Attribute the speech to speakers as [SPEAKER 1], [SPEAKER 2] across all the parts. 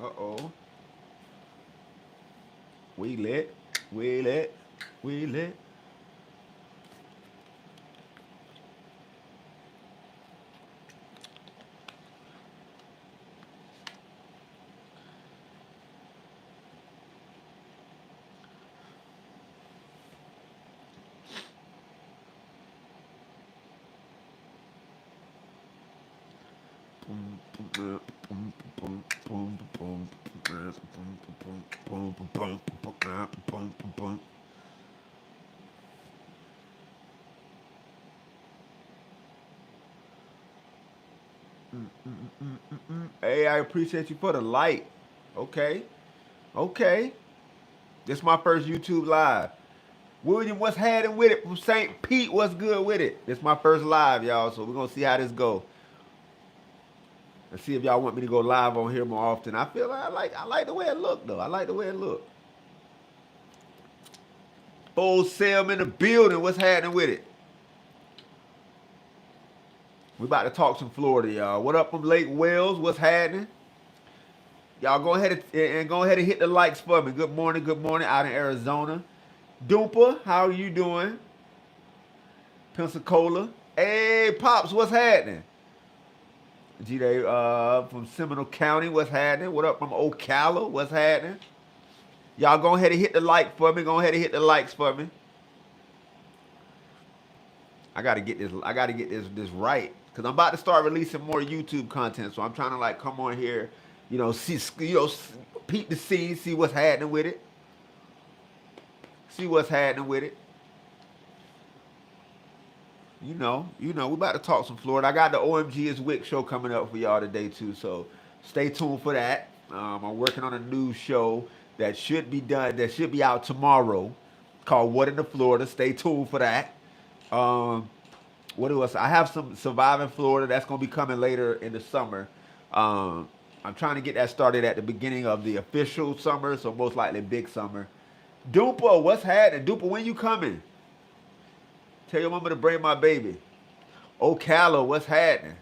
[SPEAKER 1] Uh-oh. We lit. We lit. We lit. Hey, I appreciate you for the light. Okay. Okay. This is my first YouTube live. William, what's happening with it from St. Pete? What's good with it? This is my first live, y'all. So we're gonna see how this go. And see if y'all want me to go live on here more often. I feel I like the way it look though. I like the way it look. Full Sam in the building. What's happening with it? We about to talk some Florida, y'all. What up from Lake Wales? What's happening? Y'all go ahead and go ahead and hit the likes for me. Good morning out in Arizona. Doompa, how are you doing? Pensacola. Hey, Pops, what's happening? G-Day from Seminole County, what's happening? What up from Ocala, what's happening? Y'all go ahead and hit the like for me. Go ahead and hit the likes for me. I gotta get this. I gotta get this right because I'm about to start releasing more YouTube content. So I'm trying to like come on here, see, peep the scene, see what's happening with it, see what's happening with it. We about to talk some Florida. I got the OMG is Wick show coming up for y'all today too. So stay tuned for that. I'm working on a new show that should be done. That should be out tomorrow, called What in the Florida. Stay tuned for that. Um, what else? I have some Surviving Florida that's gonna be coming later in the summer. I'm trying to get that started at the beginning of the official summer, so most likely big summer. Dupa, what's happening? Dupa, when you coming? Tell your mama to bring my baby. Ocala, what's happening?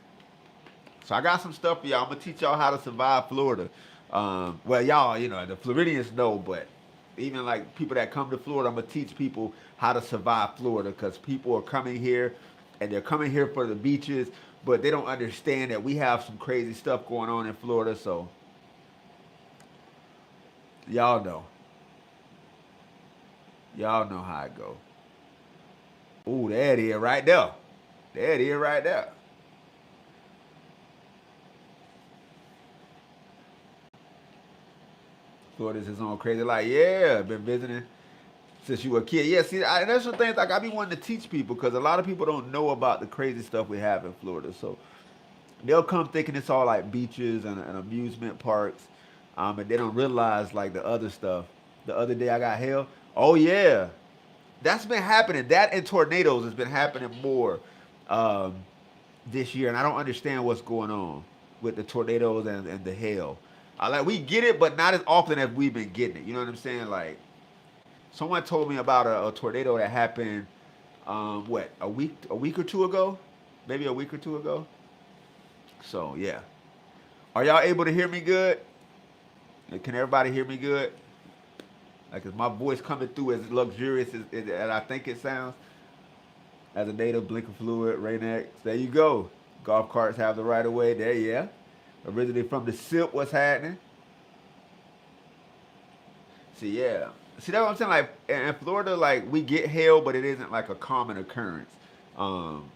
[SPEAKER 1] So I got some stuff for y'all. I'm gonna teach y'all how to survive Florida. Well, y'all, the Floridians know, but even like people that come to Florida, I'm gonna teach people how to survive Florida because people are coming here and they're coming here for the beaches, but they don't understand that we have some crazy stuff going on in Florida. So y'all know, y'all know how it go. Ooh, there it is right there. There it is right there. Florida's his own crazy life. Yeah, been visiting since you were a kid. Yeah, see, that's the thing. Like I be wanting to teach people because a lot of people don't know about the crazy stuff we have in Florida. So they'll come thinking it's all like beaches and amusement parks, and they don't realize like the other stuff. The other day I got hail. Oh yeah, that's been happening. That and tornadoes has been happening more um, this year, and I don't understand what's going on with the tornadoes and the hail. I like we get it, but not as often as we've been getting it. You know what I'm saying? Like someone told me about a tornado that happened, what a week or two ago, maybe a week or two ago. So yeah, are y'all able to hear me good? Can everybody hear me good? Like is my voice coming through as luxurious as I think it sounds? As a native, blinker fluid, Rain-X. There you go. Golf carts have the right of way. There, yeah. Originally from the SIP, what's happening? See, yeah. See, that's what I'm saying. Like in Florida, like we get hail, but it isn't like a common occurrence. Um,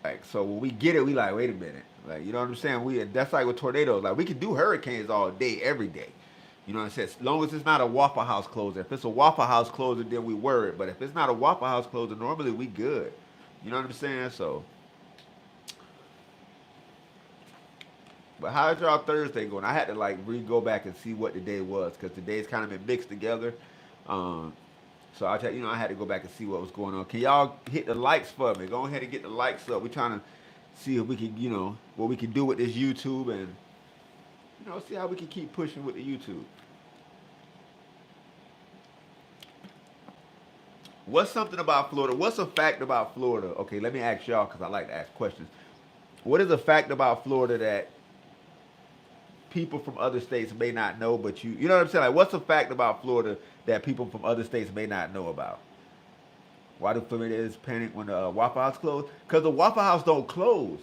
[SPEAKER 1] like so when we get it, we like, wait a minute. Like you know what I'm saying? That's like with tornadoes. Like we can do hurricanes all day, every day. You know what I'm saying? As long as it's not a Waffle House closer. If it's a Waffle House closer, then we worried. But if it's not a Waffle House closer, normally we good. You know what I'm saying? So, but how's y'all Thursday going? I had to like go back and see what the day was because the days kind of been mixed together. Um, so I had to go back and see what was going on. Can y'all hit the likes for me? Go ahead and get the likes up. We're trying to see if we can, what we can do with this YouTube and see how we can keep pushing with the YouTube. What's something about Florida? What's a fact about Florida? Okay, let me ask y'all because I like to ask questions. What is a fact about Florida that people from other states may not know, but you know what I'm saying? Like, what's a fact about Florida that people from other states may not know about? Why do Floridians panic when the Waffle House closed? Because the Waffle House don't close.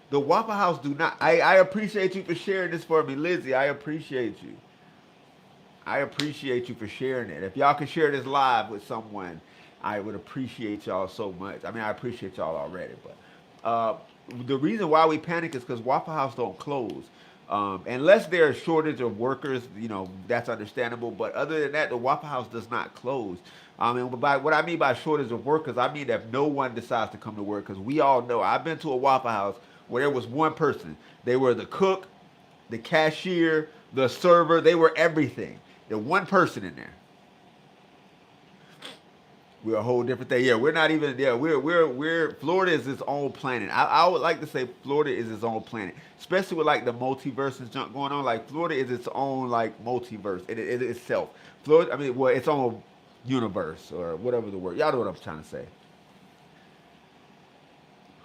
[SPEAKER 1] The Waffle House do not. I appreciate you for sharing this for me, Lizzie. I appreciate you. I appreciate you for sharing it. If y'all can share this live with someone, I would appreciate y'all so much. I mean, I appreciate y'all already, but the reason why we panic is because Waffle House don't close. Unless there's a shortage of workers, you know, that's understandable. But other than that, the Waffle House does not close. And by what I mean by shortage of workers, I mean that no one decides to come to work. Because we all know, I've been to a Waffle House where there was one person. They were the cook, the cashier, the server. They were everything. There's one person in there. We're a whole different thing. Yeah, we're not even. Yeah, we're. Florida is its own planet. I would like to say Florida is its own planet, especially with like the multiverse and junk going on. Like Florida is its own like multiverse. It itself. Florida. I mean, well, its own universe or whatever the word. Y'all know what I'm trying to say.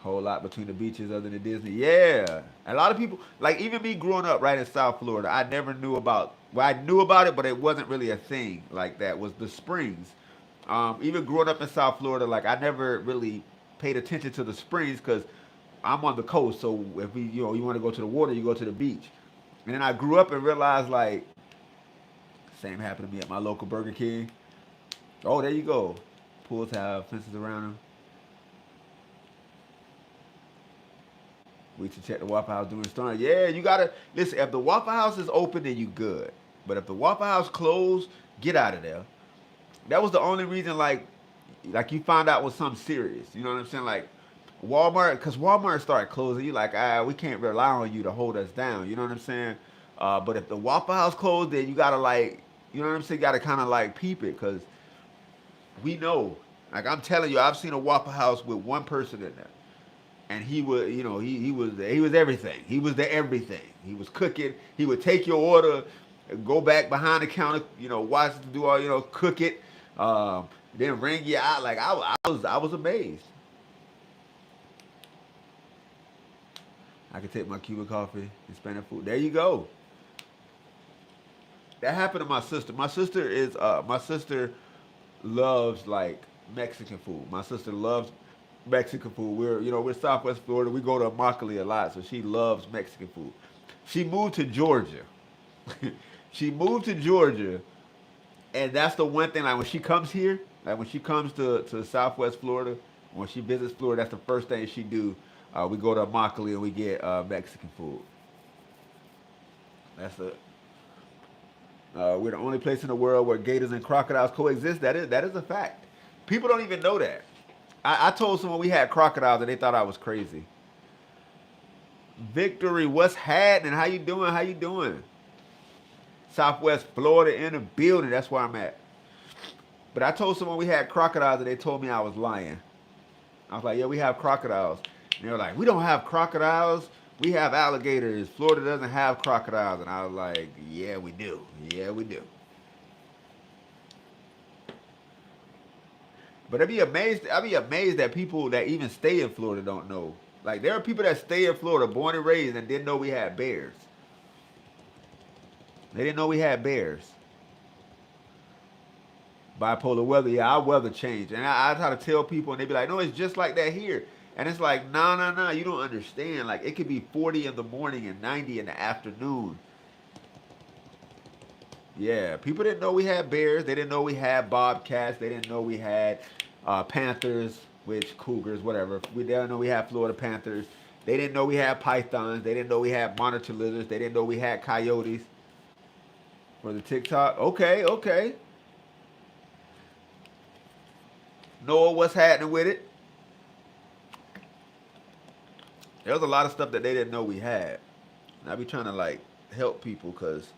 [SPEAKER 1] Whole lot between the beaches other than Disney. Yeah. A lot of people, like even me growing up right in South Florida, I never knew about, well, I knew about it, but it wasn't really a thing like that, was the springs. Even growing up in South Florida, like I never really paid attention to the springs because I'm on the coast. So if we, you know, you want to go to the water, you go to the beach. And then I grew up and realized like, same happened to me at my local Burger King. Oh, there you go. Pools have fences around them. We should check the Waffle House during the storm. Yeah, you gotta listen. If the Waffle House is open, then you good. But if the Waffle House closed, get out of there. That was the only reason, like you found out was something serious. You know what I'm saying? Like Walmart, because Walmart started closing. You like, we can't rely on you to hold us down. You know what I'm saying? But if the Waffle House closed, then you gotta like, you know what I'm saying? You gotta kind of like peep it, because we know. Like I'm telling you, I've seen a Waffle House with one person in there. And he would, you know, he was everything. He was the everything. He was cooking. He would take your order, go back behind the counter, you know, watch it do all, you know, cook it, then ring you out. Like I was amazed. I could take my Cuban coffee, Hispanic food. There you go. That happened to my sister. My sister loves like Mexican food. My sister loves Mexican food. We're Southwest Florida. We go to Immokalee a lot, so she loves Mexican food. She moved to Georgia. She moved to Georgia, and that's the one thing. Like when she comes here, like when she comes to Southwest Florida, when she visits Florida, that's the first thing she do. We go to Immokalee and we get Mexican food. That's a we're the only place in the world where gators and crocodiles coexist. That is a fact. People don't even know that. I told someone we had crocodiles and they thought I was crazy. Victory, what's happening? How you doing? How you doing? Southwest Florida in the building. That's where I'm at. But I told someone we had crocodiles and they told me I was lying. I was like, yeah, we have crocodiles. And they were like, we don't have crocodiles. We have alligators. Florida doesn't have crocodiles. And I was like, yeah, we do. Yeah, we do. But I'd be amazed that people that even stay in Florida don't know. Like there are people that stay in Florida, born and raised, and didn't know we had bears. They didn't know we had bears. Bipolar weather, yeah, our weather changed. And I try to tell people, and they be like, no, it's just like that here. And it's like, no, you don't understand. Like it could be 40 in the morning and 90 in the afternoon. Yeah, people didn't know we had bears. They didn't know we had bobcats. They didn't know we had panthers, which cougars, whatever. We didn't know we had Florida panthers. They didn't know we had pythons. They didn't know we had monitor lizards. They didn't know we had coyotes. For the TikTok, okay. Noah, what's happening with it? There was a lot of stuff that they didn't know we had. And I be trying to like help people because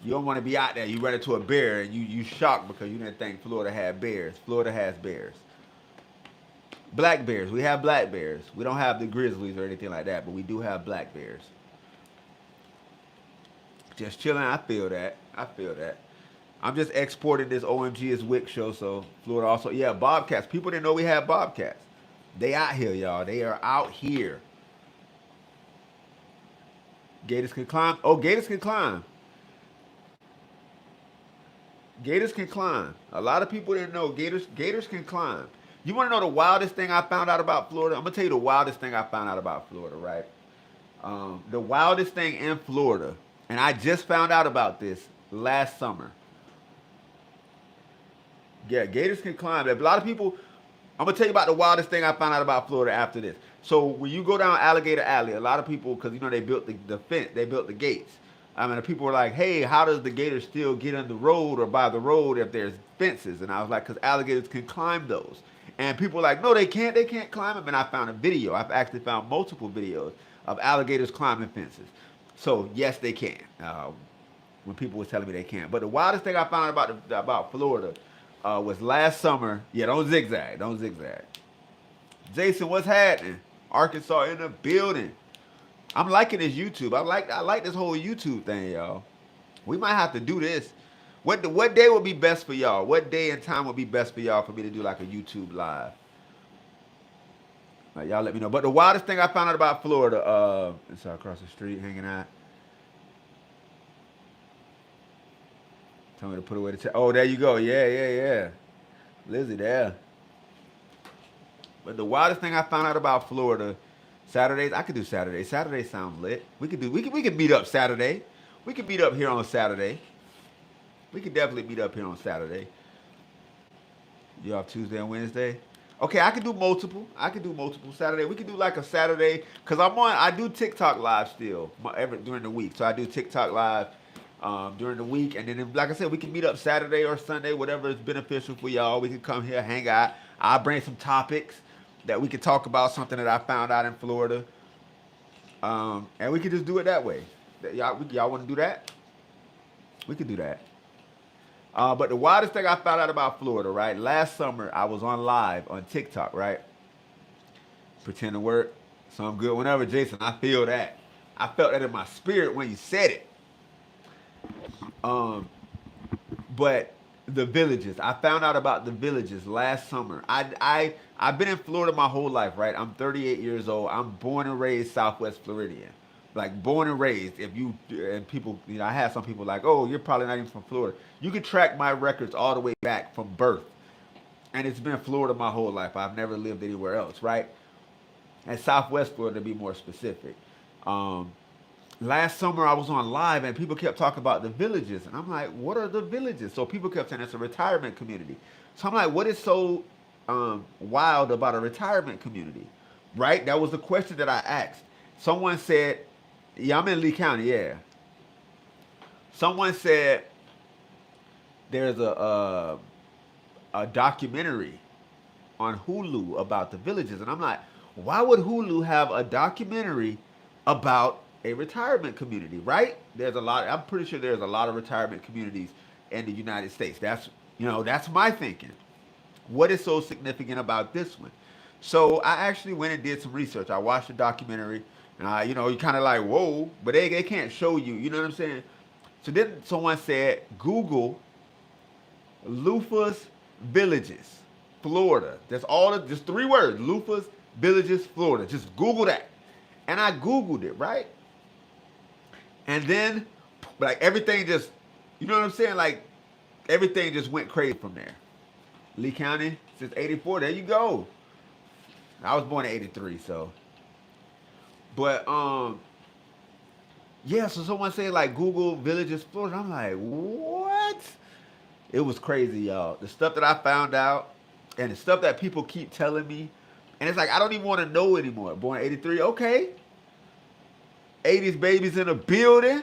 [SPEAKER 1] you don't want to be out there. You run into a bear and you shocked because you didn't think Florida had bears. Florida has bears. Black bears. We have black bears. We don't have the grizzlies or anything like that, but we do have black bears. Just chilling. I feel that. I'm just exporting this OMG is Wick show, so Florida also. Yeah, bobcats. People didn't know we had bobcats. They out here, y'all. They are out here. Gators can climb. Oh, Gators can climb. Gators can climb. A lot of people didn't know Gators can climb. You want to know the wildest thing I found out about Florida? I'm gonna tell you the wildest thing I found out about Florida. Right. The wildest thing in Florida, and I just found out about this last summer. Yeah, Gators can climb. A lot of people. I'm gonna tell you about the wildest thing I found out about Florida after this. So when you go down Alligator Alley, a lot of people, because you know they built the fence, they built the gates. I mean, the people were like, "Hey, how does the gator still get on the road or by the road if there's fences?" And I was like, "Because alligators can climb those." And people were like, "No, they can't. They can't climb them." And I found a video. I've actually found multiple videos of alligators climbing fences. So yes, they can. When people was telling me they can't. But the wildest thing I found out about Florida was last summer. Yeah, don't zigzag. Don't zigzag. Jason, what's happening? Arkansas in the building. I'm liking this YouTube. I like this whole YouTube thing, y'all. We might have to do this. What day would be best for y'all? What day and time would be best for y'all for me to do like a YouTube live? Like, y'all let me know. But the wildest thing I found out about Florida, it's across the street hanging out. Tell me to put away the chat. Oh, there you go. Yeah, yeah, yeah. Lizzie there. But the wildest thing I found out about Florida, Saturdays, I could do Saturdays. Saturdays sound lit. We could meet up Saturday. We could meet up here on Saturday. We could definitely meet up here on Saturday. You off Tuesday and Wednesday? Okay, I could do multiple. I could do multiple Saturday. We could do like a Saturday because I do TikTok live still during the week. So I do TikTok live during the week, and then like I said, we can meet up Saturday or Sunday, whatever is beneficial for y'all. We can come here, hang out. I'll bring some topics that we could talk about, something that I found out in Florida, and we could just do it that way. Y'all want to do that? We could do that. But the wildest thing I found out about Florida, right? Last summer, I was on live on TikTok, right? Pretend to work. So I'm good whenever, Jason. I feel that. I felt that in my spirit when you said it. But the villages, I found out about the villages last summer. I've been in Florida my whole life, right? I'm 38 years old. I'm born and raised Southwest Floridian, like born and raised. If you and people, I have some people like, oh, you're probably not even from Florida. You can track my records all the way back from birth, and it's been Florida my whole life. I've never lived anywhere else, right? And Southwest Florida to be more specific. Um, Last summer I was on live and people kept talking about the villages, and I'm like, what are the villages? So people kept saying it's a retirement community. So I'm like, what is so wild about a retirement community? Right? That was the question that I asked. Someone said, yeah, I'm in Lee County, yeah. Someone said there's a documentary on Hulu about the villages, and I'm like, why would Hulu have a documentary about a retirement community, right? I'm pretty sure there's a lot of retirement communities in the United States. That's my thinking. What is so significant about this one? So I actually went and did some research. I watched the documentary, and you kind of like, whoa, but they can't show you, you know what I'm saying? So then someone said, Google Loofah's Villages, Florida. Just 3 words, Loofah's Villages, Florida. Just Google that. And I Googled it, right? And then, like, everything just, you know what I'm saying? Like, everything just went crazy from there. Lee County, since 84, there you go. I was born in 83, so. But, yeah, so someone said, like, Google Villages, Florida. I'm like, what? It was crazy, y'all. The stuff that I found out and the stuff that people keep telling me. And it's like, I don't even want to know anymore. Born in 83, okay. 80s babies in the building.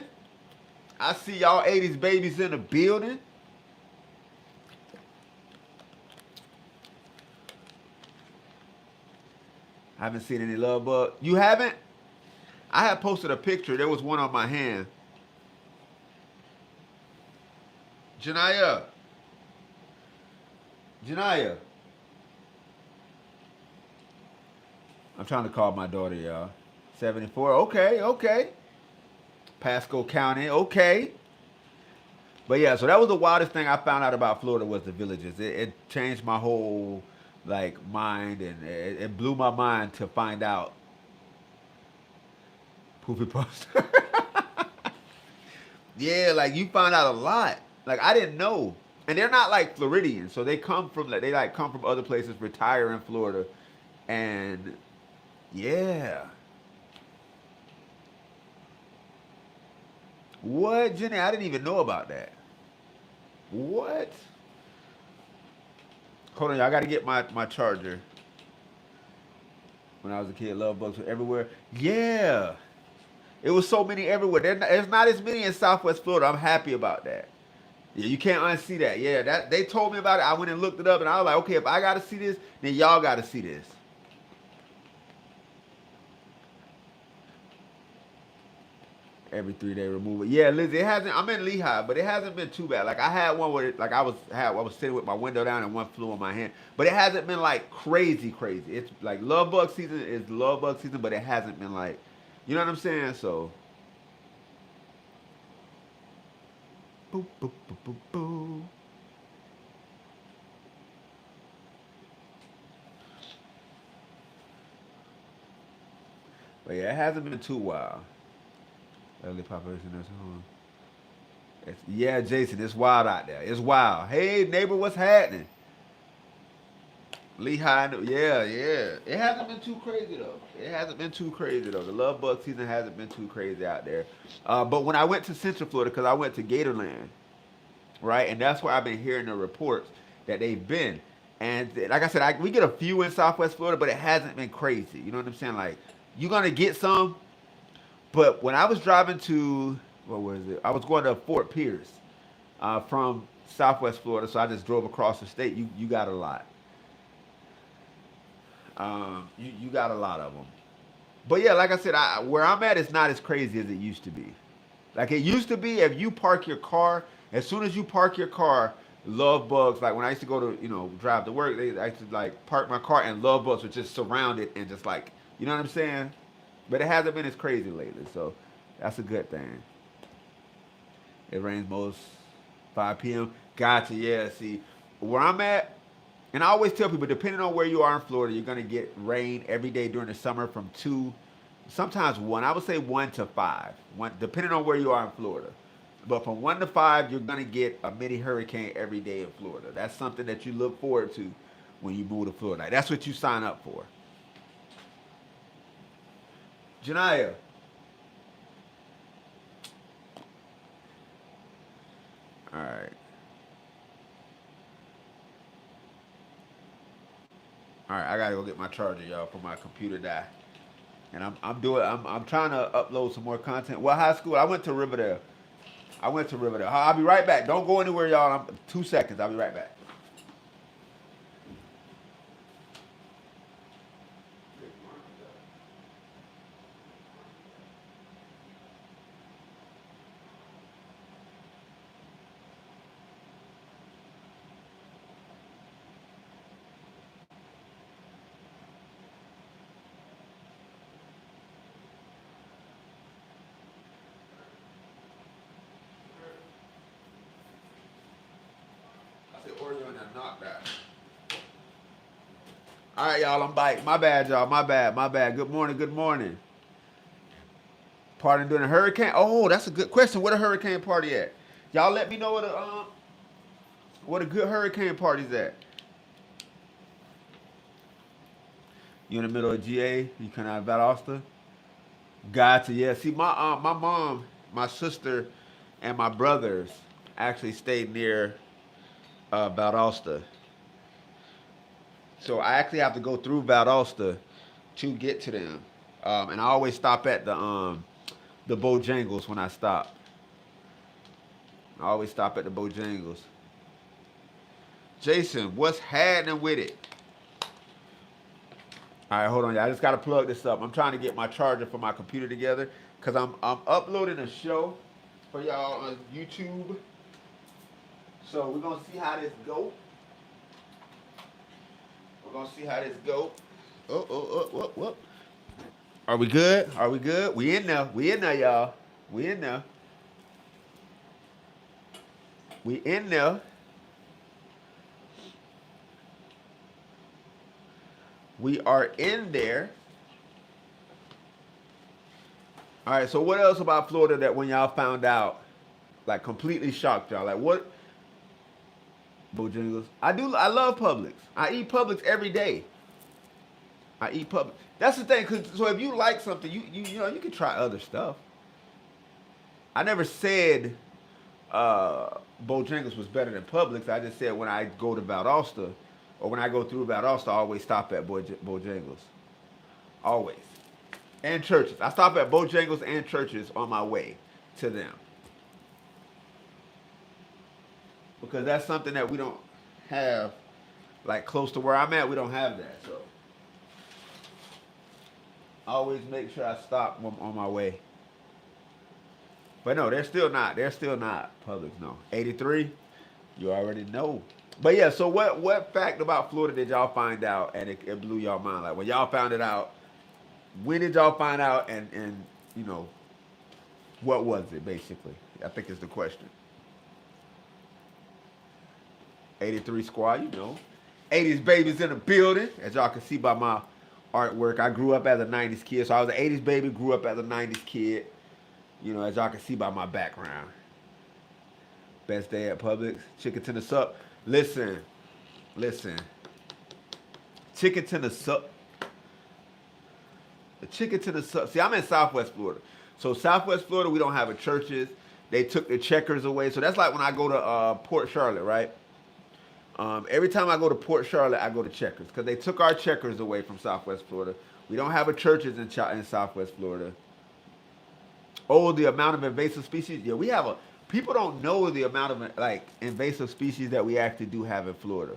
[SPEAKER 1] I see y'all 80s babies in the building. I haven't seen any love bug. You haven't? I had posted a picture. There was one on my hand. Janaya. I'm trying to call my daughter, y'all. 74. Okay. Pasco County. Okay. But yeah, so that was the wildest thing I found out about Florida was the villages. It changed my whole mind, and it blew my mind to find out. Poopy post. Yeah, like you find out a lot. Like I didn't know, and they're not like Floridians, so they come from like they like come from other places, retire in Florida, and yeah. What, Jenny? I didn't even know about that. What? Hold on, y'all. I got to get my charger. When I was a kid, love bugs were everywhere. Yeah, it was so many everywhere. There's not as many in Southwest Florida. I'm happy about that. Yeah, you can't unsee that. Yeah, that they told me about it. I went and looked it up, and I was like, okay, if I got to see this, then y'all got to see this. Every 3 day removal. Yeah, Lizzie, it hasn't. I'm in Lehigh, but it hasn't been too bad. Like I had one where, like I was sitting with my window down and one flew on my hand, but it hasn't been like crazy, crazy. It's like love bug season is love bug season, but it hasn't been like, you know what I'm saying? So, boop boop boop boop boop. But yeah, it hasn't been too wild. Early population nursing home. Yeah, Jason, it's wild out there. It's wild. Hey, neighbor, what's happening? Lehigh, yeah, yeah. It hasn't been too crazy though. It hasn't been too crazy though. The love bug season hasn't been too crazy out there. But when I went to Central Florida, because I went to Gatorland, right, and that's where I've been hearing the reports that they've been. And like I said, we get a few in Southwest Florida, but it hasn't been crazy. You know what I'm saying? Like you're gonna get some, but when I was driving to what was it? I was going to Fort Pierce from Southwest Florida, so I just drove across the state. You got a lot. You got a lot of them. But yeah, like I said, where I'm at is not as crazy as it used to be. Like it used to be, if you park your car, as soon as you park your car, love bugs. Like when I used to go to drive to work, I used to like park my car and love bugs would just surround it and just like you know what I'm saying. But it hasn't been as crazy lately, so that's a good thing. It rains most 5 p.m. Gotcha. Yeah. See, where I'm at, and I always tell people, depending on where you are in Florida, you're gonna get rain every day during the summer from two, sometimes one. I would say 1 to 5, one depending on where you are in Florida. But from 1 to 5, you're gonna get a mini hurricane every day in Florida. That's something that you look forward to when you move to Florida. That's what you sign up for. Janaya, all right, all right. I gotta go get my charger, y'all, for my computer die. And I'm trying to upload some more content. Well, high school, I went to Riverdale. I went to Riverdale. I'll be right back. Don't go anywhere, y'all. 2 seconds. I'll be right back. I said Oreo and a knockback. All right, y'all. I'm back. My bad, y'all. My bad. My bad. Good morning. Good morning. Partying during a hurricane? Oh, that's a good question. Where the hurricane party at? Y'all let me know what a good hurricane party's at. You in the middle of GA? You kind of out of Valdosta? Gotcha. Yeah. See, my mom, my sister, and my brothers actually stayed near Valdosta. So I actually have to go through Valdosta to get to them. And I always stop at the Bojangles when I stop. I always stop at the Bojangles. Jason, what's happening with it? All right, hold on. I just got to plug this up. I'm trying to get my charger for my computer together because I'm uploading a show for y'all on YouTube. So we're gonna see how this go. We're gonna see how this go. Oh. Are we good? Are we good? We in there. We in there, y'all. We in there. We in there. We are in there. All right. So what else about Florida that when y'all found out? Like completely shocked y'all. Like what? Bojangles. I love Publix. I eat Publix every day. I eat Publix. That's the thing. Cause so if you like something, you know you can try other stuff. I never said Bojangles was better than Publix. I just said when I go to Valdosta or when I go through Valdosta, I always stop at Bojangles. Always. And churches. I stop at Bojangles and churches on my way to them. Because that's something that we don't have, like close to where I'm at, we don't have that. So I always make sure I stop on my way. But no, they're still not Publix, no. 83, you already know. But yeah, so what fact about Florida did y'all find out and it blew y'all mind? Like when y'all found it out, when did y'all find out and you know, what was it basically? I think is the question. 83 squad, you know. 80s babies in the building. As y'all can see by my artwork, I grew up as a 90s kid. So I was an 80s baby, grew up as a 90s kid. You know, as y'all can see by my background. Best day at Publix. Chicken tender sup. Listen. Chicken tender sup. The chicken tender sup. See, I'm in Southwest Florida. So Southwest Florida, we don't have a churches. They took the checkers away. So that's like when I go to Port Charlotte, right? Every time I go to Port Charlotte, I go to Checkers because they took our Checkers away from Southwest Florida. We don't have a churches in Southwest Florida. Oh, the amount of invasive species. Yeah, we have a. People don't know the amount of like invasive species that we actually do have in Florida.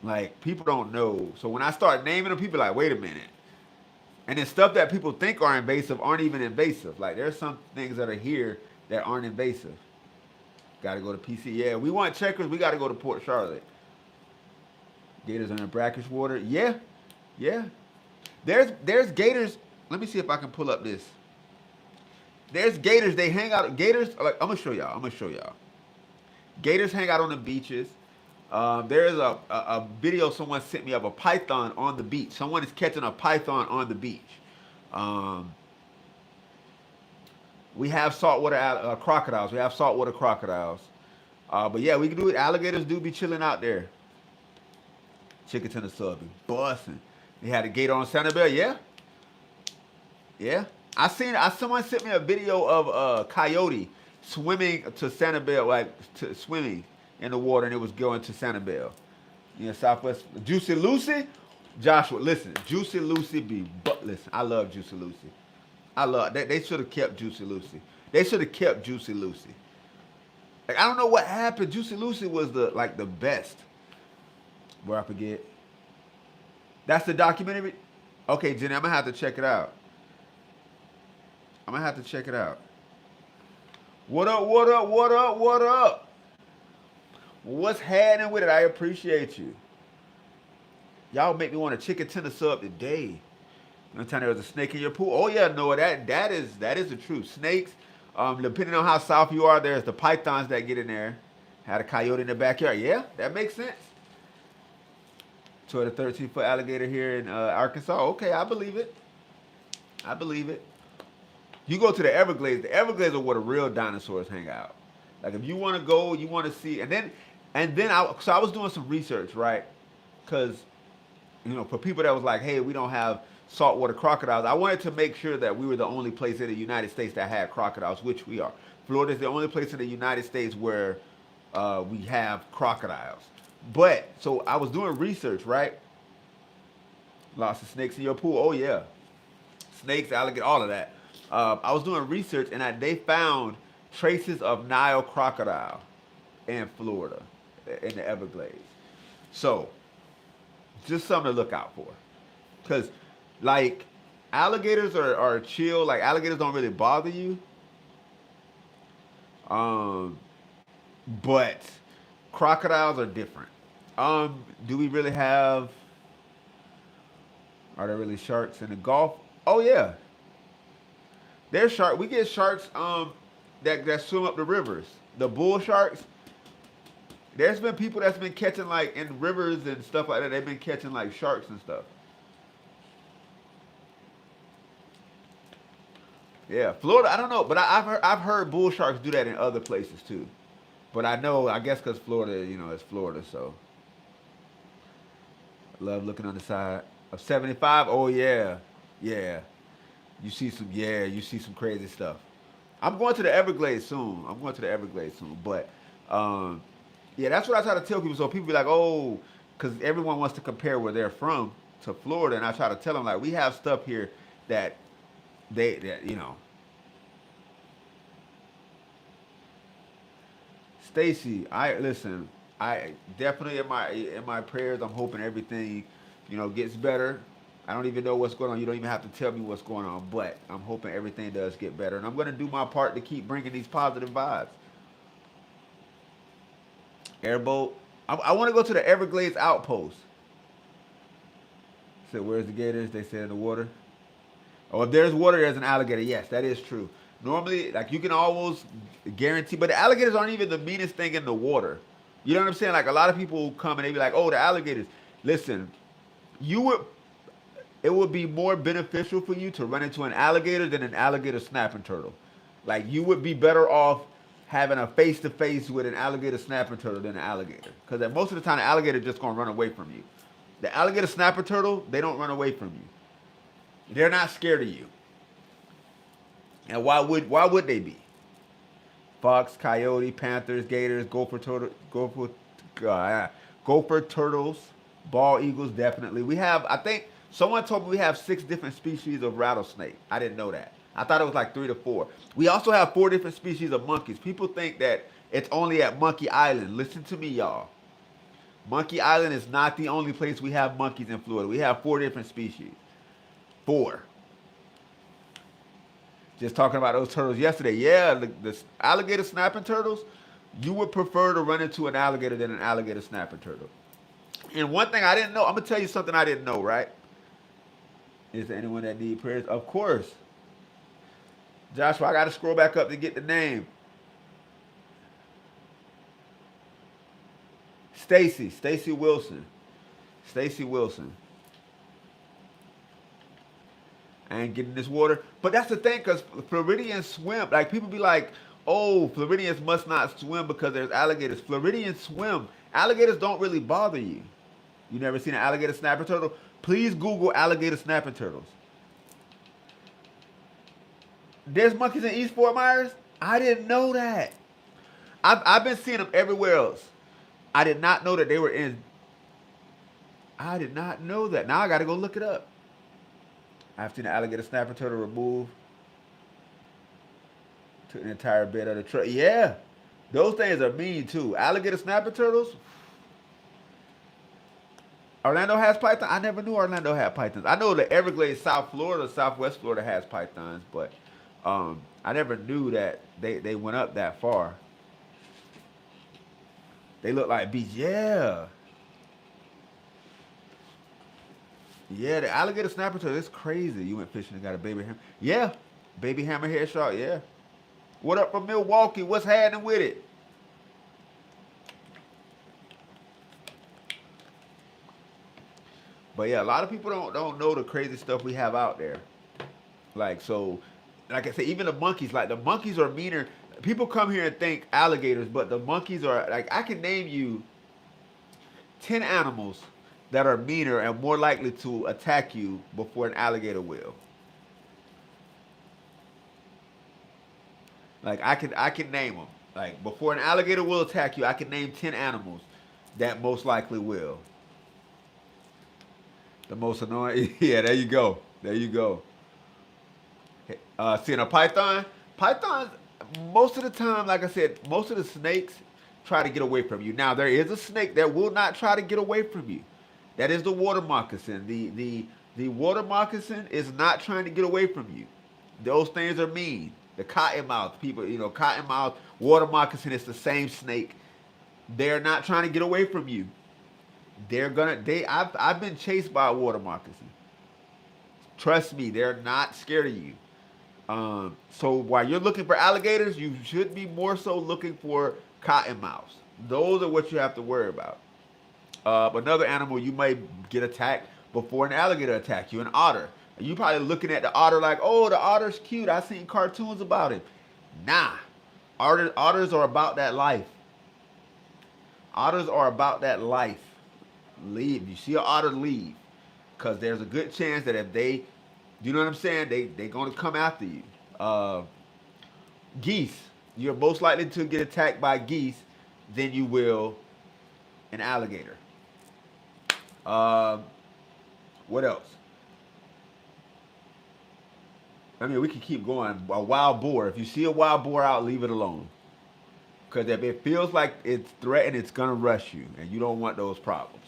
[SPEAKER 1] Like people don't know. So when I start naming them, people are like, wait a minute. And then stuff that people think are invasive aren't even invasive. Like there's some things that are here that aren't invasive. Got to go to PC. Yeah, we want Checkers. We got to go to Port Charlotte. Gators are in brackish water. Yeah. There's gators. Let me see if I can pull up this. There's gators. They hang out. Gators. Like I'm gonna show y'all. Gators hang out on the beaches. There's a video someone sent me of a python on the beach. Someone is catching a python on the beach. We have saltwater crocodiles. We have saltwater crocodiles. But yeah, we can do it. Alligators do be chilling out there. Chicken tender sub be busting. They had a gator on Sanibel. Yeah. Someone sent me a video of a coyote swimming to Sanibel, swimming in the water, and it was going to Sanibel. Yeah, Southwest. Juicy Lucy. Joshua, listen. Juicy Lucy listen, I love Juicy Lucy. They should have kept Juicy Lucy. Like I don't know what happened. Juicy Lucy was the best. Where I forget. That's the documentary. Okay, Jenny, I'm gonna have to check it out. What up? What's happening with it? I appreciate you. Y'all make me want a chicken tender sub today. One time there was a snake in your pool. Oh yeah, Noah, that is the truth. Snakes, depending on how south you are, there's the pythons that get in there. Had a coyote in the backyard. Yeah, that makes sense. So the 13-foot alligator here in Arkansas. Okay, I believe it. You go to the Everglades. The Everglades are where the real dinosaurs hang out. Like if you want to go, you want to see, and then I was doing some research, right? Because for people that was like, hey, we don't have saltwater crocodiles. I wanted to make sure that we were the only place in the United States that had crocodiles, which we are. Florida is the only place in the United States where we have crocodiles. But, so I was doing research, right? Lots of snakes in your pool. Oh, yeah. Snakes, alligator, all of that. I was doing research, and they found traces of Nile crocodile in Florida, in the Everglades. So, just something to look out for. Because, like, alligators are chill. Like, alligators don't really bother you. But crocodiles are different. Do we really have... Are there really sharks in the Gulf? Oh, yeah. There's shark. We get sharks that swim up the rivers. The bull sharks. There's been people that's been catching, like, in rivers and stuff like that. They've been catching, like, sharks and stuff. Yeah, Florida. I don't know, but I've heard bull sharks do that in other places too. But I know, I guess, because Florida, it's Florida, so I love looking on the side of 75. Oh yeah, yeah. You see some crazy stuff. I'm going to the Everglades soon. But um, yeah, that's what I try to tell people. So people be like, oh, because everyone wants to compare where they're from to Florida, and I try to tell them like we have stuff here that that. Stacy, I listen. I definitely in my prayers. I'm hoping everything, gets better. I don't even know what's going on. You don't even have to tell me what's going on, but I'm hoping everything does get better, and I'm going to do my part to keep bringing these positive vibes. Airboat. I want to go to the Everglades outpost. Said, where's the gators? They said in the water. Oh, if there's water, there's an alligator. Yes, that is true. Normally, like you can almost guarantee, but the alligators aren't even the meanest thing in the water. You know what I'm saying? Like a lot of people come and they be like, "Oh, the alligators." Listen, you would. It would be more beneficial for you to run into an alligator than an alligator snapping turtle. Like you would be better off having a face to face with an alligator snapping turtle than an alligator, because most of the time the alligator just gonna run away from you. The alligator snapper turtle, they don't run away from you. They're not scared of you. And why would they be? Fox, coyote, panthers, gators, gopher turtles, bald eagles, definitely. We have, I think, someone told me we have 6 different species of rattlesnake. I didn't know that. I thought it was like 3 to 4. We also have 4 different species of monkeys. People think that it's only at Monkey Island. Listen to me, y'all. Monkey Island is not the only place we have monkeys in Florida. We have 4 different species. 4. Just talking about those turtles yesterday. Yeah, the alligator snapping turtles, you would prefer to run into an alligator than an alligator snapping turtle. And one thing I didn't know, I'm going to tell you something I didn't know, right? Is there anyone that need prayers? Of course. Joshua, I got to scroll back up to get the name. Stacy Wilson. Stacy Wilson. I ain't getting this water. But that's the thing, because Floridians swim. Like, people be like, oh, Floridians must not swim because there's alligators. Floridians swim. Alligators don't really bother you. You never seen an alligator snapper turtle? Please Google alligator snapping turtles. There's monkeys in East Fort Myers? I didn't know that. I've been seeing them everywhere else. I did not know that they were in. I did not know that. Now I got to go look it up. I've seen an alligator snapper turtle remove. Took the entire bed of the truck. Yeah. Those things are mean too. Alligator snapper turtles. Orlando has pythons. I never knew Orlando had pythons. I know that Everglades, South Florida, Southwest Florida has pythons, but I never knew that they went up that far. They look like beaches. Yeah. Yeah, the alligator snapper turtle, it's crazy. You went fishing and got a baby hammer. Yeah. Baby hammerhead shark, yeah. What up from Milwaukee? What's happening with it? But yeah, a lot of people don't know the crazy stuff we have out there. Like so, like I said, even the monkeys. Like the monkeys are meaner. People come here and think alligators, but the monkeys are like I can name you 10 animals that are meaner and more likely to attack you before an alligator will. Like I can name them. Like before an alligator will attack you, I can name 10 animals that most likely will. The most annoying. Yeah, there you go. There you go. Seeing a python. Pythons, most of the time, like I said, most of the snakes try to get away from you. Now, there is a snake that will not try to get away from you. That is the water moccasin. The water moccasin is not trying to get away from you. Those things are mean. The cottonmouth, people, cottonmouth, water moccasin is the same snake. They're not trying to get away from you. I've been chased by a water moccasin. Trust me, they're not scared of you. So while you're looking for alligators, you should be more so looking for cottonmouths. Those are what you have to worry about. Another animal you might get attacked before an alligator attack you, an otter. You probably looking at the otter like, oh, the otter's cute. I seen cartoons about him. Nah, otters are about that life. Otters are about that life. Leave. You see an otter, leave, because there's a good chance that if they, you know what I'm saying, they gonna come after you. Uh, Geese. You're most likely to get attacked by geese than you will an alligator. Uh, what else? I mean, we can keep going. A wild boar. If you see a wild boar out, leave it alone. Because if it feels like it's threatened, it's gonna rush you, and you don't want those problems.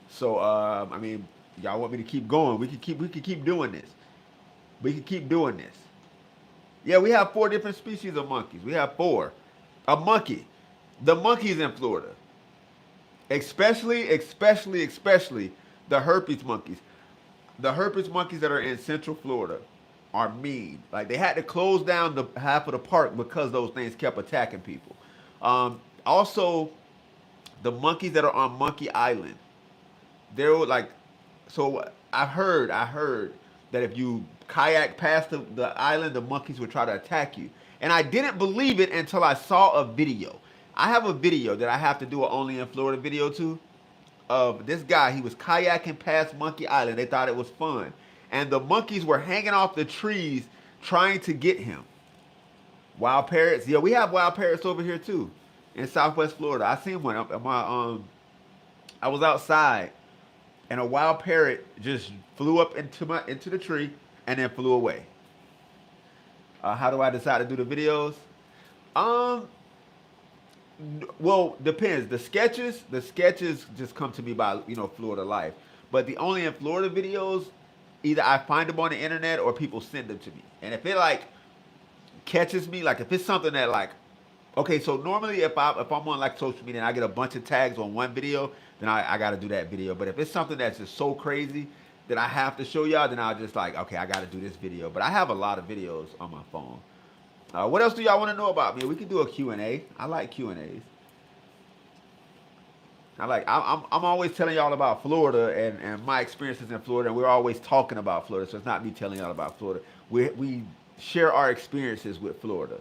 [SPEAKER 1] So, I mean, y'all want me to keep going? We can keep doing this. We can keep doing this. Yeah, we have 4 different species of monkeys. We have 4. A monkey. The monkeys in Florida, especially the herpes monkeys. The herpes monkeys that are in Central Florida are mean. Like they had to close down the half of the park because those things kept attacking people. Also, the monkeys that are on Monkey Island, they're like, so I heard that if you kayak past the island, the monkeys would try to attack you. And I didn't believe it until I saw a video. I have a video that I have to do an Only in Florida video to, of this guy. He was kayaking past Monkey Island. They thought it was fun. And the monkeys were hanging off the trees trying to get him. Wild parrots. Yeah, we have wild parrots over here too in Southwest Florida. I seen one up at I was outside and a wild parrot just flew up into the tree and then flew away. How do I decide to do the videos? Um, well, depends. The sketches just come to me by Florida Life. But the Only in Florida videos, either I find them on the internet or people send them to me. And if it like catches me, like if it's something that like, okay, so normally if I'm on like social media and I get a bunch of tags on one video, then I got to do that video. But if it's something that's just so crazy that I have to show y'all, then I'll just like, okay, I got to do this video. But I have a lot of videos on my phone. What else do y'all want to know about me? We can do a Q&A. I like Q&As. I'm always telling y'all about Florida and my experiences in Florida, and we're always talking about Florida. So it's not me telling y'all about Florida. We share our experiences with Florida.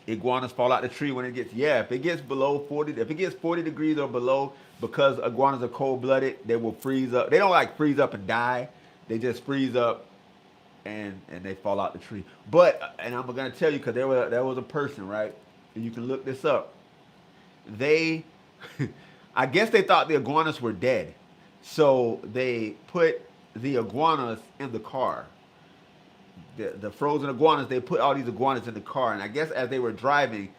[SPEAKER 1] Iguanas fall out the tree when it gets, yeah, if it gets below 40, if it gets 40 degrees or below, because iguanas are cold blooded, they will freeze up. They don't like freeze up and die. They just freeze up and they fall out the tree. But and I'm gonna tell you, because there was a person, right? And you can look this up. They I guess they thought the iguanas were dead. So they put the iguanas in the car. The frozen iguanas, they put all these iguanas in the car. And I guess as they were driving,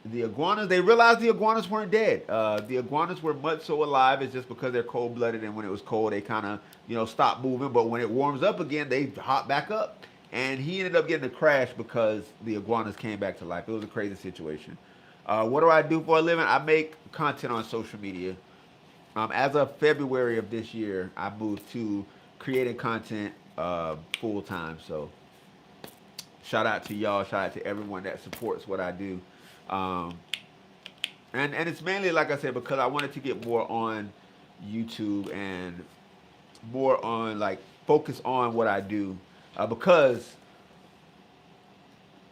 [SPEAKER 1] they realized the iguanas weren't dead. The iguanas were much so alive. It's just because they're cold blooded, and when it was cold, they kind of, stop moving. But when it warms up again, they hop back up. And he ended up getting a crash because the iguanas came back to life. It was a crazy situation. What do I do for a living? I make content on social media. As of February of this year, I moved to creating content full time. So shout out to y'all. Shout out to everyone that supports what I do. Um, and it's mainly, like I said, because I wanted to get more on YouTube and more on like focus on what I do, because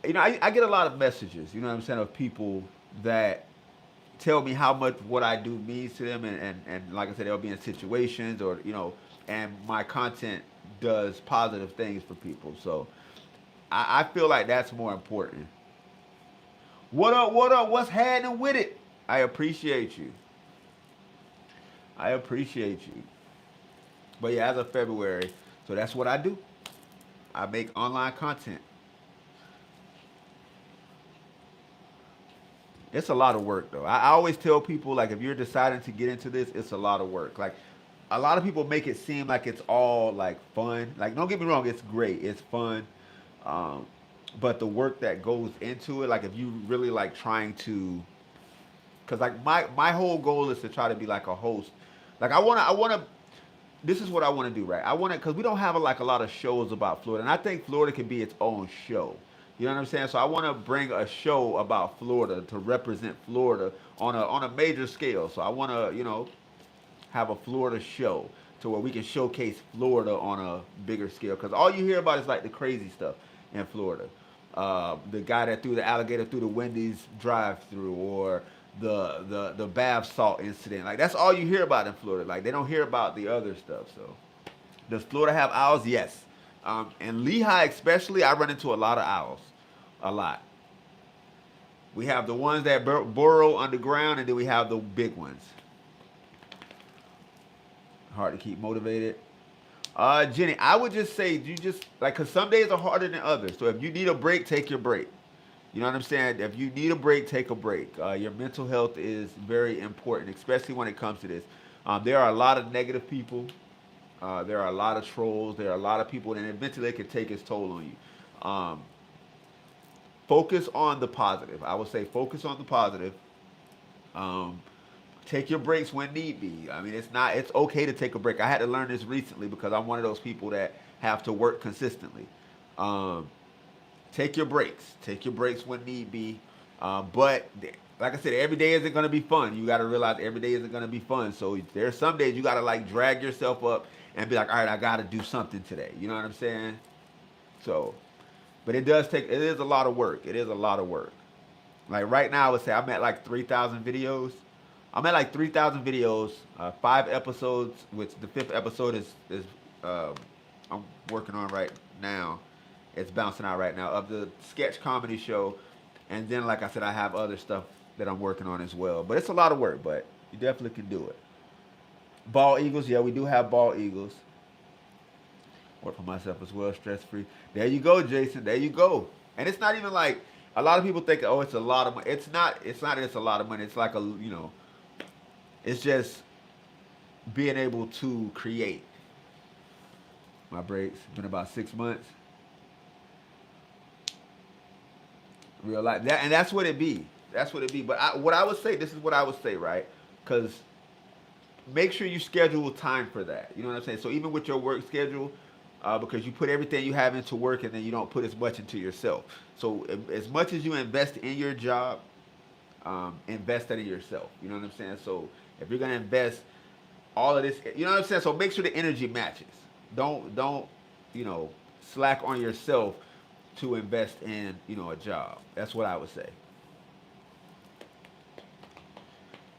[SPEAKER 1] I get a lot of messages, you know what I'm saying, of people that tell me how much what I do means to them, and like I said, they'll be in situations or and my content does positive things for people. So I feel like that's more important. What up? What up? What's happening with it? I appreciate you. I appreciate you. But yeah, as of February, so that's what I do. I make online content. It's a lot of work though. I always tell people, like, if you're deciding to get into this, it's a lot of work. Like a lot of people make it seem like it's all like fun. Like, don't get me wrong, it's great, it's fun. Um, but the work that goes into it, like if you really like trying to, because like my whole goal is to try to be like a host. Like I wanna. This is what I want to do, right? I want to, because we don't have like a lot of shows about Florida, and I think Florida can be its own show. You know what I'm saying? So I want to bring a show about Florida to represent Florida on a major scale. So I want to have a Florida show. to where we can showcase Florida on a bigger scale. Because all you hear about is like the crazy stuff in Florida. The guy that threw the alligator through the Wendy's drive-through, or the bath salt incident. Like that's all you hear about in Florida. Like they don't hear about the other stuff. So does Florida have owls? Yes. And Lehigh especially, I run into a lot of owls, a lot. We have the ones that burrow underground, and then we have the big ones. Hard to keep motivated. Jenny, I would just say you just like, cause some days are harder than others. So if you need a break, take your break. You know what I'm saying? If you need a break, take a break. Your mental health is very important, especially when it comes to this. There are a lot of negative people. There are a lot of trolls. There are a lot of people, and eventually it can take its toll on you. Focus on the positive. I would say focus on the positive. Um, Take your breaks when need be. I mean, it's okay to take a break. I had to learn this recently because I'm one of those people that have to work consistently. Um, Take your breaks. Take your breaks when need be. But like I said, every day isn't going to be fun. You got to realize every day isn't going to be fun. So there's some days you got to like drag yourself up and be like, all right, I got to do something today. You know what I'm saying? So, but it is a lot of work. It is a lot of work. Like right now, I would say I'm at like 3,000 videos. I'm at like 3,000 videos, 5 episodes, which the fifth episode is I'm working on right now. It's bouncing out right now of the sketch comedy show, and then like I said, I have other stuff that I'm working on as well. But it's a lot of work, but you definitely can do it. Bald eagles, yeah, we do have bald eagles. Work for myself as well, stress free. There you go, Jason. There you go. And it's not even like a lot of people think, oh, it's a lot of money. It's not. It's not. It's a lot of money. It's like it's just being able to create. My breaks been about 6 months. Real life. And that's what it be. That's what it be. But what I would say, this is what I would say, right? Because make sure you schedule time for that. You know what I'm saying? So even with your work schedule, because you put everything you have into work and then you don't put as much into yourself. So as much as you invest in your job, invest that in yourself. You know what I'm saying? So if you're gonna invest all of this, you know what I'm saying? So make sure the energy matches. Don't slack on yourself to invest in a job. That's what I would say.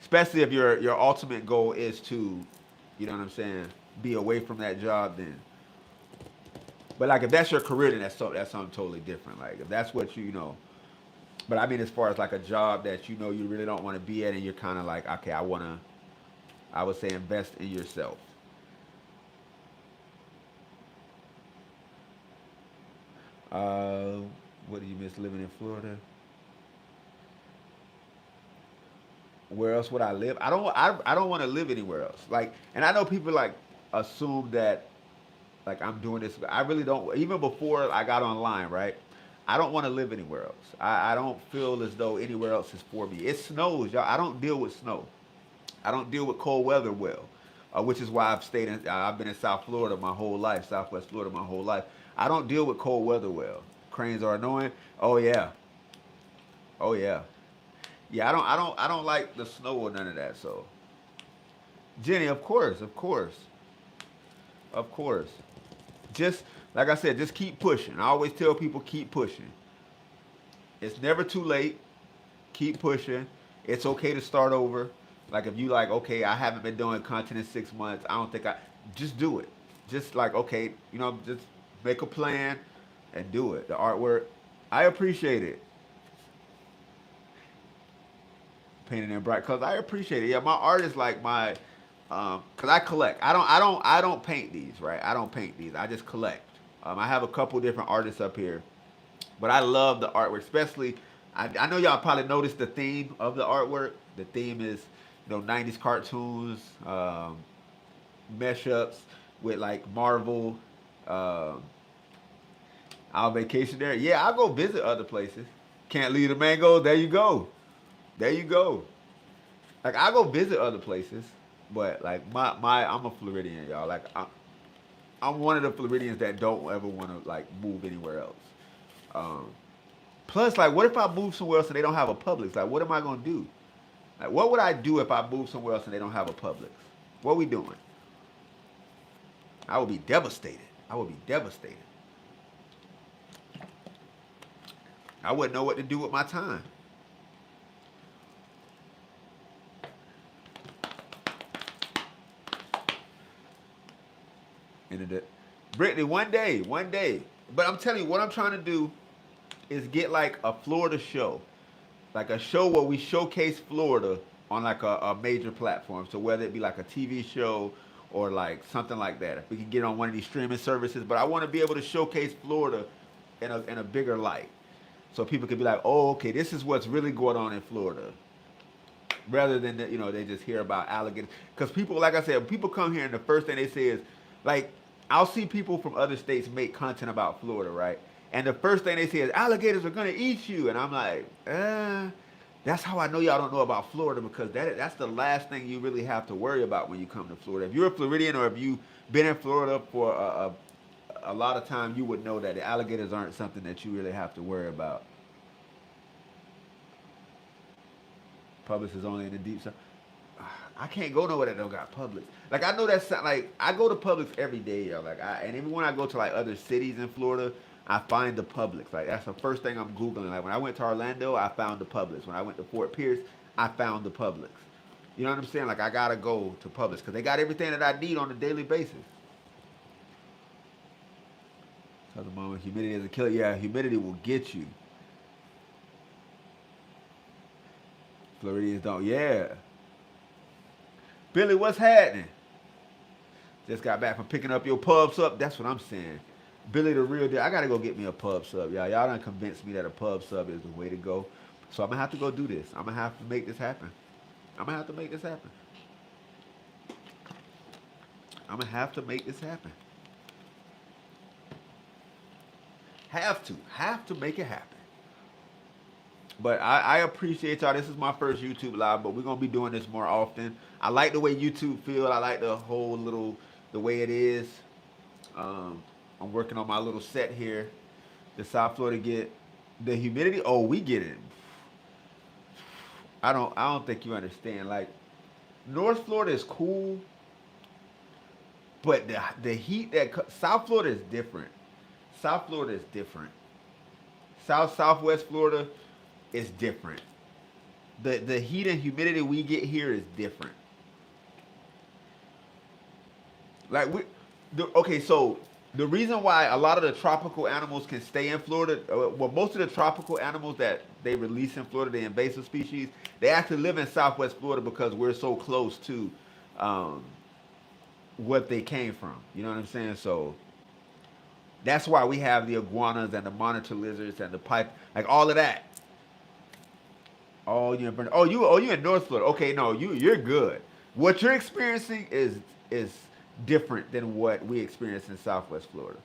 [SPEAKER 1] Especially if your ultimate goal is to, you know what I'm saying, be away from that job. Then, but like if that's your career, then that's something totally different. Like if that's what you know. But I mean, as far as like a job that you really don't want to be at, and you're kind of like, okay, I would say invest in yourself. Uh, what do you miss living in Florida? Where else would I live? I don't want to live anywhere else. Like, and I know people like assume that like I'm doing this. I really don't. Even before I got online, right? I don't want to live anywhere else. I don't feel as though anywhere else is for me. It snows, y'all. I don't deal with snow. I don't deal with cold weather well, which is why I've been in South Florida my whole life, Southwest Florida my whole life. I don't deal with cold weather well. Cranes are annoying. Oh yeah, oh yeah, yeah. I don't like the snow or none of that. So, Jenny, of course, of course, of course. Just like I said, just keep pushing. I always tell people keep pushing. It's never too late. Keep pushing. It's okay to start over. Like if you like, okay, I haven't been doing content in 6 months. I don't think I just do it. Just like okay, just make a plan and do it. The artwork, I appreciate it. Painting in bright colors, I appreciate it. Yeah, my art is like my, cause I collect. I don't paint these, right? I don't paint these. I just collect. I have a couple different artists up here, but I love the artwork, especially. I know y'all probably noticed the theme of the artwork. The theme is, 90s cartoons, mesh ups with like Marvel, um, our vacation there. Yeah, I'll go visit other places. Can't leave the mango. There you go. There you go. Like I go visit other places, but like I'm a Floridian, y'all. Like I'm one of the Floridians that don't ever want to like move anywhere else. Um, Plus, like, what if I move somewhere else and they don't have a Publix? Like, what am I gonna do? Like, what would I do if I move somewhere else and they don't have a Publix? What are we doing? I would be devastated. I would be devastated. I wouldn't know what to do with my time. And Brittany, one day. But I'm telling you, what I'm trying to do is get like a Florida show, like a show where we showcase Florida on like a major platform. So whether it be like a TV show or like something like that, if we can get on one of these streaming services. But I want to be able to showcase Florida in a bigger light, so people can be like, oh, okay, this is what's really going on in Florida, rather than that, they just hear about alligators. Because people, like I said, people come here and the first thing they say is, like, I'll see people from other states make content about Florida, right? And the first thing they say is alligators are gonna eat you, and I'm like, that's how I know y'all don't know about Florida, because that's the last thing you really have to worry about when you come to Florida. If you're a Floridian or if you've been in Florida for a lot of time, you would know that the alligators aren't something that you really have to worry about. Publix is only in the deep south. I can't go nowhere that don't got Publix. Like, I know that's like, I go to Publix every day, yo. Like, and even when I go to like other cities in Florida, I find the Publix. Like, that's the first thing I'm Googling. Like, when I went to Orlando, I found the Publix. When I went to Fort Pierce, I found the Publix. You know what I'm saying? Like, I gotta go to Publix because they got everything that I need on a daily basis. Tell the mama humidity is a killer. Yeah, humidity will get you. Floridians don't. Yeah. Billy, what's happening? Just got back from picking up your pub sub. That's what I'm saying. Billy, the real deal. I gotta go get me a pub sub, y'all. Y'all done convinced me that a pub sub is the way to go. So I'm gonna have to go do this. I'm gonna have to make this happen. I'm gonna have to make this happen. I'm gonna have to make this happen. Have to make it happen. But I appreciate y'all. This is my first YouTube live, but we're gonna be doing this more often. I like the way YouTube feel. I like the whole the way it is. I'm working on my little set here. The South Florida get the humidity. Oh, we get it. I don't think you understand. Like, North Florida is cool, but the heat South Florida is different. South Florida is different. Southwest Florida is different. The heat and humidity we get here is different. Like, okay, so the reason why a lot of the tropical animals can stay in Florida, well, most of the tropical animals that they release in Florida, the invasive species, they actually live in Southwest Florida because we're so close to what they came from. You know what I'm saying? So that's why we have the iguanas and the monitor lizards and the pipe, like all of that. Oh, you in North Florida? Okay, no, you're good. What you're experiencing is different than what we experience in Southwest Florida,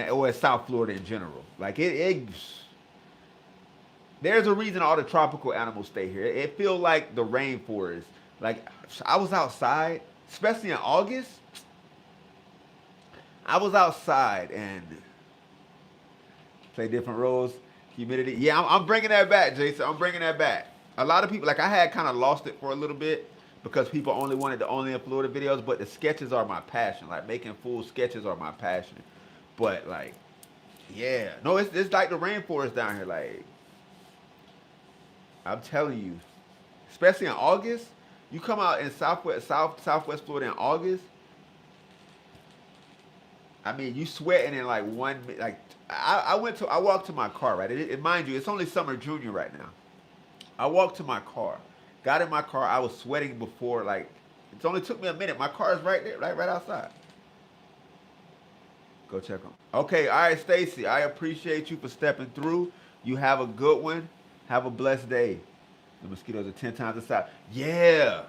[SPEAKER 1] or South Florida in general. Like there's a reason all the tropical animals stay here. It feels like the rainforest. Like, I was outside, especially in August. I was outside and play different roles. Humidity. Yeah, I'm bringing that back, Jason. I'm bringing that back. A lot of people, like, I had kind of lost it for a little bit because people only wanted the Only in Florida videos, but the sketches are my passion. Like, making full sketches are my passion. But, like, yeah. No, it's like the rainforest down here. Like, I'm telling you, especially in August, you come out in Southwest Florida in August, I mean, you sweating in like I walked to my car, right? Mind you, it's only summer junior right now. I walked to my car, got in my car. I was sweating before, like, it only took me a minute. My car is right there, right outside. Go check them. Okay, all right, Stacy. I appreciate you for stepping through. You have a good one. Have a blessed day. The mosquitoes are 10 times the size. Yeah.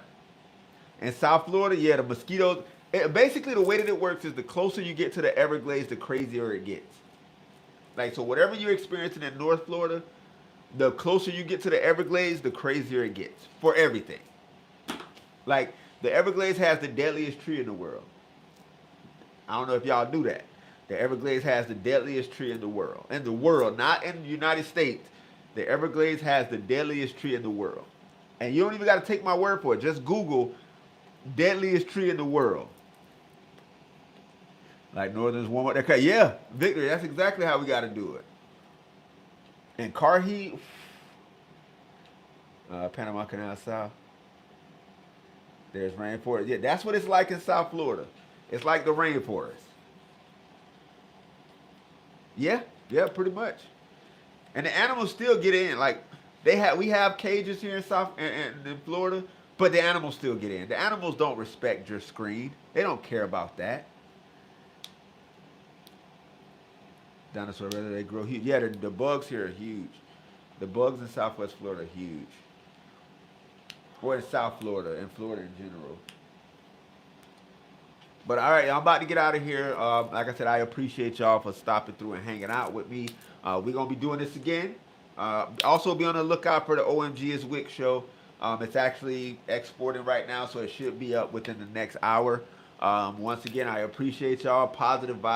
[SPEAKER 1] In South Florida, yeah, the mosquitoes. Basically, the way that it works is the closer you get to the Everglades, the crazier it gets. Like, so whatever you're experiencing in North Florida, the closer you get to the Everglades, the crazier it gets for everything. Like, the Everglades has the deadliest tree in the world. I don't know if y'all knew that. The Everglades has the deadliest tree in the world. In the world, not in the United States. The Everglades has the deadliest tree in the world. And you don't even got to take my word for it. Just Google deadliest tree in the world. Like Northern's warm up. Okay, yeah, Victory. That's exactly how we got to do it. And car heat, Panama Canal South. There's rainforest. Yeah, that's what it's like in South Florida. It's like the rainforest. Yeah, yeah, pretty much. And the animals still get in. Like we have cages here in in Florida, but the animals still get in. The animals don't respect your screen. They don't care about that. Dinosaur, whether they grow huge. Yeah, the bugs here are huge. The bugs in Southwest Florida are huge. Or in South Florida, and Florida in general. But all right, I'm about to get out of here. Like I said, I appreciate y'all for stopping through and hanging out with me. We're gonna be doing this again. Also, be on the lookout for the OMG is Wick show. It's actually exporting right now, so it should be up within the next hour. Once again, I appreciate y'all. Positive vibes.